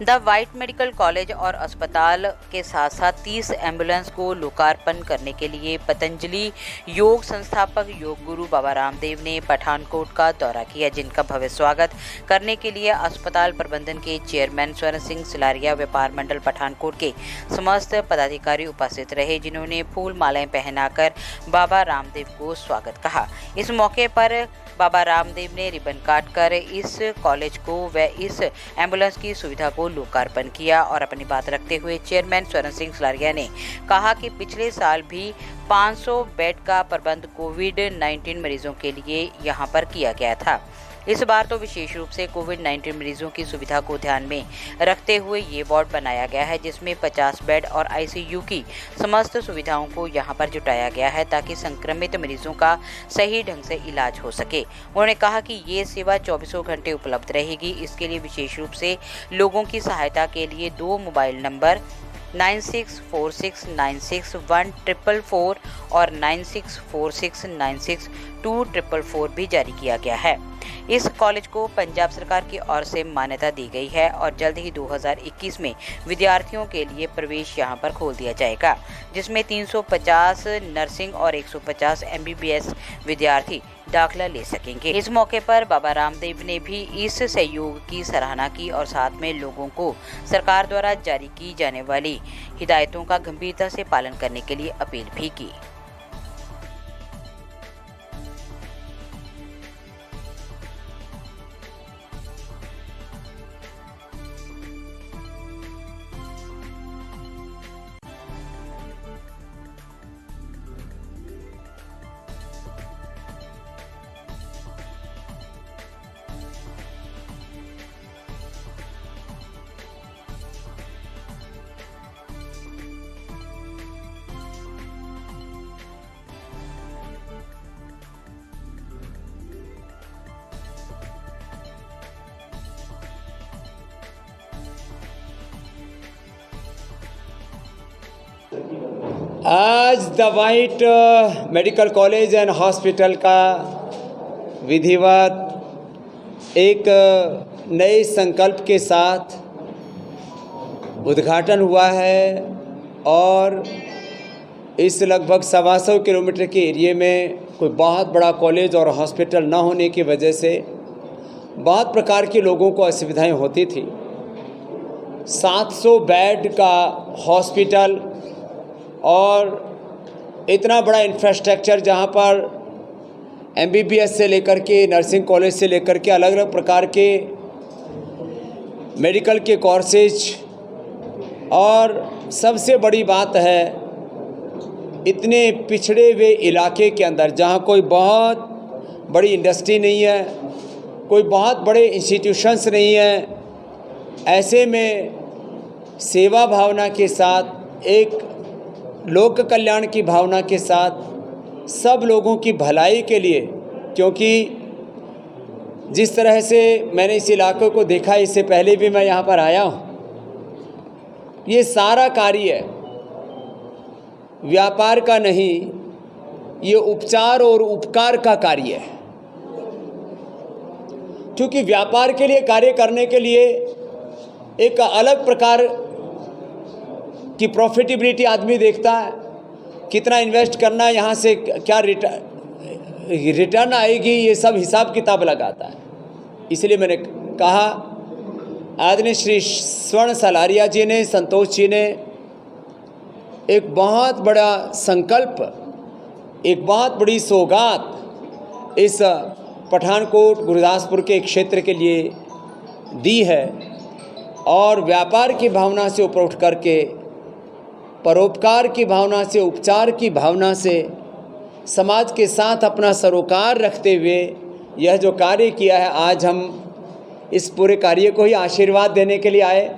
The white medical college और अस्पताल के साथ साथ 30 एम्बुलेंस को लोकार्पण करने के लिए पतंजलि योग संस्थापक योग गुरु बाबा रामदेव ने पठानकोट का दौरा किया, जिनका भव्य स्वागत करने के लिए अस्पताल प्रबंधन के चेयरमैन स्वर्ण सिंह सिलारिया, व्यापार मंडल पठानकोट के समस्त पदाधिकारी उपस्थित रहे, जिन्होंने फूल मालाएं पहनाकर बाबा रामदेव को स्वागत कहा। इस मौके पर बाबा रामदेव ने रिबन काटकर इस कॉलेज को व इस एम्बुलेंस की सुविधा को लोकार्पण किया और अपनी बात रखते हुए चेयरमैन स्वर्ण सिंह सिलारिया ने कहा कि पिछले साल भी 500 बेड का प्रबंध कोविड-19 मरीजों के लिए यहां पर किया गया था। इस बार तो विशेष रूप से कोविड-19 मरीजों की सुविधा को ध्यान में रखते हुए ये वार्ड बनाया गया है, जिसमें 50 बेड और आईसीयू की समस्त सुविधाओं को यहां पर जुटाया गया है ताकि संक्रमित मरीजों का सही ढंग से इलाज हो सके। उन्होंने कहा कि ये सेवा 24 घंटे उपलब्ध रहेगी। इसके लिए विशेष रूप से लोगों की सहायता के लिए 2 मोबाइल नंबर 9646961444 और 9646962444 भी जारी किया गया है। इस कॉलेज को पंजाब सरकार की ओर से मान्यता दी गई है और जल्द ही 2021 में विद्यार्थियों के लिए प्रवेश यहां पर खोल दिया जाएगा, जिसमें 350 नर्सिंग और 150 एमबीबीएस विद्यार्थी दाखिला ले सकेंगे। इस मौके पर बाबा रामदेव ने भी इस सहयोग की सराहना की और साथ में लोगों को सरकार द्वारा जारी की जाने वाली हिदायतों का गंभीरता से पालन करने के लिए अपील भी की। आज the white medical college and hospital का विधिवत एक नए संकल्प के साथ उद्घाटन हुआ है और इस लगभग 125 किलोमीटर के एरिया में कोई बहुत बड़ा कॉलेज और हॉस्पिटल न होने की वजह से बहुत प्रकार के लोगों को असुविधाएं होती थी। 700 बेड का हॉस्पिटल और इतना बड़ा इंफ्रास्ट्रक्चर जहाँ पर एमबीबीएस से लेकर के नर्सिंग कॉलेज से लेकर के अलग अलग प्रकार के मेडिकल के कोर्सेज, और सबसे बड़ी बात है इतने पिछड़े हुए इलाके के अंदर जहाँ कोई बहुत बड़ी इंडस्ट्री नहीं है, कोई बहुत बड़े इंस्टीट्यूशंस नहीं है, ऐसे में सेवा भावना के साथ एक लोक कल्याण की भावना के साथ सब लोगों की भलाई के लिए, क्योंकि जिस तरह से मैंने इस इलाके को देखा, इससे पहले भी मैं यहाँ पर आया हूँ, ये सारा कार्य व्यापार का नहीं, ये उपचार और उपकार का कार्य है। क्योंकि व्यापार के लिए कार्य करने के लिए एक अलग प्रकार कि प्रॉफिटेबिलिटी आदमी देखता है, कितना इन्वेस्ट करना है, यहाँ से क्या रिटर्न आएगी, ये सब हिसाब किताब लगाता है। इसलिए मैंने कहा आदरणीय श्री स्वर्ण सिलारिया जी ने, संतोष जी ने एक बहुत बड़ा संकल्प, एक बहुत बड़ी सौगात इस पठानकोट गुरदासपुर के क्षेत्र के लिए दी है और व्यापार की भावना से ऊपर उठ करके परोपकार की भावना से, उपचार की भावना से समाज के साथ अपना सरोकार रखते हुए यह जो कार्य किया है, आज हम इस पूरे कार्य को ही आशीर्वाद देने के लिए आए।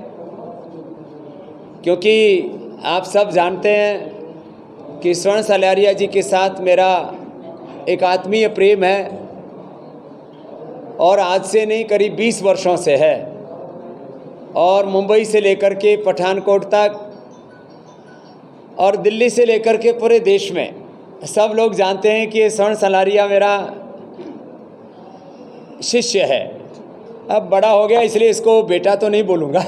क्योंकि आप सब जानते हैं कि स्वर्ण सिलारिया जी के साथ मेरा एक आत्मीय प्रेम है और आज से नहीं, करीब 20 वर्षों से है, और मुंबई से लेकर के पठानकोट तक और दिल्ली से लेकर के पूरे देश में सब लोग जानते हैं कि स्वर्ण सिलारिया मेरा शिष्य है अब बड़ा हो गया इसलिए इसको बेटा तो नहीं बोलूँगा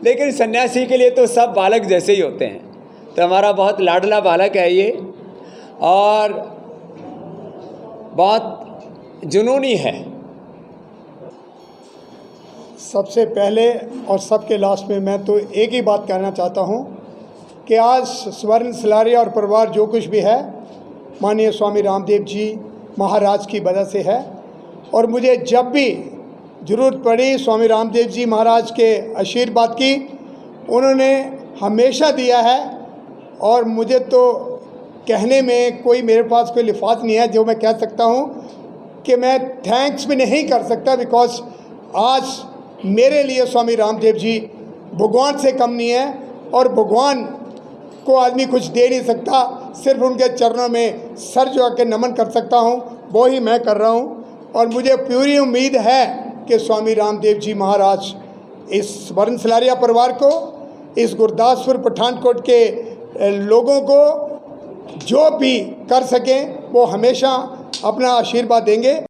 लेकिन सन्यासी के लिए तो सब बालक जैसे ही होते हैं। तो हमारा बहुत लाडला बालक है ये, और बहुत जुनूनी है। सबसे पहले और सबके लास्ट में मैं तो एक ही बात कहना चाहता हूँ कि आज स्वर्ण सिलारिया और परिवार जो कुछ भी है माननीय स्वामी रामदेव जी महाराज की वजह से है। और मुझे जब भी ज़रूरत पड़ी स्वामी रामदेव जी महाराज के आशीर्वाद की उन्होंने हमेशा दिया है। और मुझे तो कहने में कोई मेरे पास कोई लिफाज नहीं है जो मैं कह सकता हूँ कि मैं थैंक्स भी नहीं कर सकता, बिकॉज आज मेरे लिए स्वामी रामदेव जी भगवान से कम नहीं है। और भगवान को आदमी कुछ दे नहीं सकता, सिर्फ उनके चरणों में सर जो आके नमन कर सकता हूँ, वो ही मैं कर रहा हूँ। और मुझे पूरी उम्मीद है कि स्वामी रामदेव जी महाराज इस स्वर्ण सिलारिया परिवार को, इस गुरदासपुर पठानकोट के लोगों को जो भी कर सकें वो हमेशा अपना आशीर्वाद देंगे।